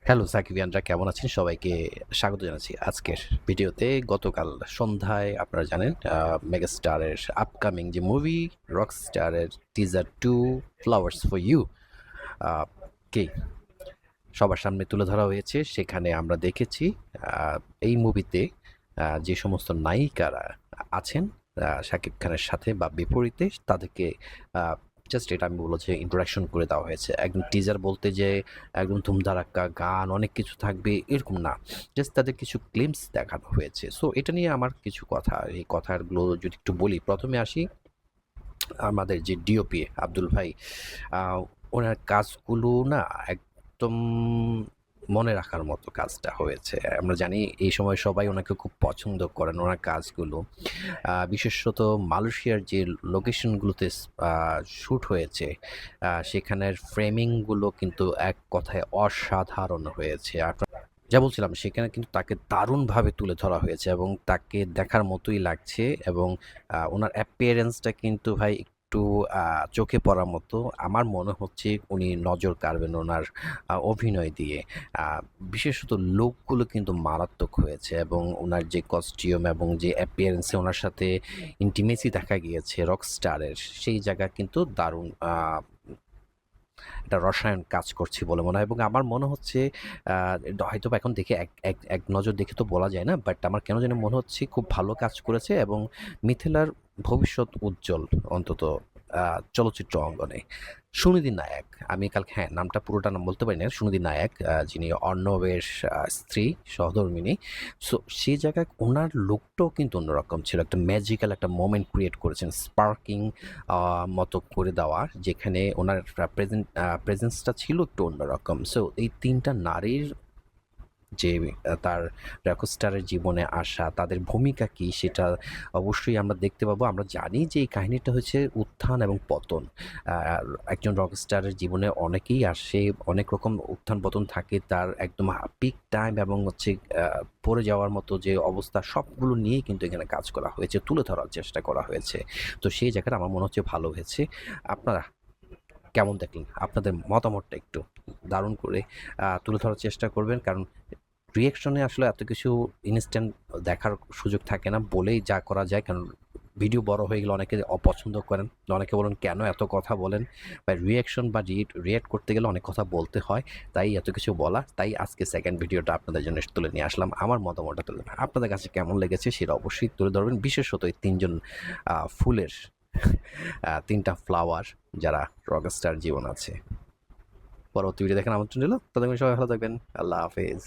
Hello সাকিবিয়ানরা, কেমন আছেন? সবাইকে স্বাগত জানাচ্ছি আজকের ভিডিওতে। গতকাল সন্ধ্যায় আপনারা জানেন মেগাস্টারের আপকামিং যে মুভি রকস্টারের টিজার 2 ফ্লাওয়ার্স ফর ইউ কে সবার সামনে তুলে ধরা হয়েছে। সেখানে আমরা দেখেছি এই মুভিতে যে সমস্ত নায়িকারা আছেন শাকিব খানের সাথে বা বিপরীতে তাদেরকে জাস্ট এটা আমি বলবো যে ইন্ট্রোডাকশন করে দেওয়া হয়েছে। একদম টিজার বলতে যে একদম ধুমধারাক্কা গান অনেক কিছু থাকবে এরকম না। জাস্ট তাদের কিছু গ্লিম্পস দেখানো হয়েছে। সো এটা নিয়ে আমার কিছু কথা, এই কথাগুলো যদি একটু বলি। প্রথমে আসি আমাদের যে ডিওপি আব্দুল ভাই, ওনার কাজগুলো না একদম মনে রাখার মতো কাজটা হয়েছে। আমরা জানি এই সময় সবাই ওনাকে খুব পছন্দ করেন, ওনার কাজগুলো। বিশেষত মালয়েশিয়ার যে লোকেশনগুলোতে শ্যুট হয়েছে, সেখানের ফ্রেমিংগুলো কিন্তু এক কথায় অসাধারণ হয়েছে। যা বলছিলাম সেখানে কিন্তু তাকে দারুণভাবে তুলে ধরা হয়েছে এবং তাকে দেখার মতোই লাগছে এবং ওনার অ্যাপিয়ারেন্সটা কিন্তু ভাই একটু চোখে পড়ার মতো। আমার মনে হচ্ছে উনি নজর কাড়বেন ওনার অভিনয় দিয়ে। আ বিশেষত লুকগুলো কিন্তু মারাত্মক হয়েছে এবং ওনার যে কস্টিউম এবং যে অ্যাপিয়ারেন্স এ ওনার সাথে ইন্টিমেসি দেখা গিয়েছে রকস্টারের, সেই জায়গা কিন্তু দারুণ একটা রসায়ন কাজ করছে বলে মনে হয় এবং আমার মনে হচ্ছে হয়তোবা এখন দেখে এক এক এক নজর দেখে তো বলা যায় না। বাট আমার কেন জানি মনে হচ্ছে খুব ভালো কাজ করেছে এবং মিথিলার ভবিষ্যৎ উজ্জ্বল অন্তত চলচ্চিত্র অঙ্গনে। সুনিধি নায়ক, আমি কালকে নামটা পুরোটা নাম বলতে পারি না। সুনিধি নায়ক যিনি অর্ণবের স্ত্রী, সহধর্মিণী। সো সেই জায়গায় উনার লুকটাও কিন্তু অন্যরকম ছিল। একটা ম্যাজিক্যাল একটা মোমেন্ট ক্রিয়েট করেছেন, স্পার্কিং মতো করে দেওয়া, যেখানে ওনার প্রেজেন্সটা ছিল একটু অন্যরকম। সো এই ৩ টা নারীর যে তার রকস্টারের জীবনে আসা, তাদের ভূমিকা কী সেটা অবশ্যই আমরা দেখতে পাবো। আমরা জানি যে এই কাহিনীটা হচ্ছে উত্থান এবং পতন। আ একজন রকস্টারের জীবনে অনেকেই আসে, অনেক রকম উত্থান-পতন থাকে। তার একদম পিক টাইম এবং হচ্ছে আ পড়ে যাওয়ার মতো যে অবস্থা, সবগুলো নিয়েই কিন্তু এখানে কাজ করা হয়েছে, তুলে ধরার চেষ্টা করা হয়েছে। তো সেই জায়গাটা আমার মনে হচ্ছে ভালো হয়েছে। আপনারা কেমন দেখলেন? আপনাদের মতামতটা একটু দারুণ করে তুলে ধরার চেষ্টা করবেন। কারণ রিঅ্যাকশনে আসলে এত কিছু ইনস্ট্যান্ট দেখার সুযোগ থাকে না বলেই যা করা যায়। কারণ ভিডিও বড় হয়ে গেলে অনেকে অপছন্দ করেন। অনেকে বলেন, "কেন এত কথা বলেন?" বা রিঅ্যাকশন বা রিঅ্যাক্ট করতে গেলে অনেক কথা বলতে হয়। তাই এত কিছু বলা। তাই আজকে সেকেন্ড ভিডিওটা আপনাদের জন্য তুলে নিয়ে আসলাম। আমার মতামতটা তুলে ধরলাম। আপনাদের কাছে কেমন লেগেছে সেটা অবশ্যই তুলে ধরবেন। বিশেষত এই ৩ জন ফুলের ৩ টা ফ্লাওয়ার যারা রকস্টার জীবন আছে। পরবর্তী ভিডিও দেখার আমন্ত্রণ রইল। ততক্ষণ সবাই ভালো থাকবেন। আল্লাহ হাফেজ।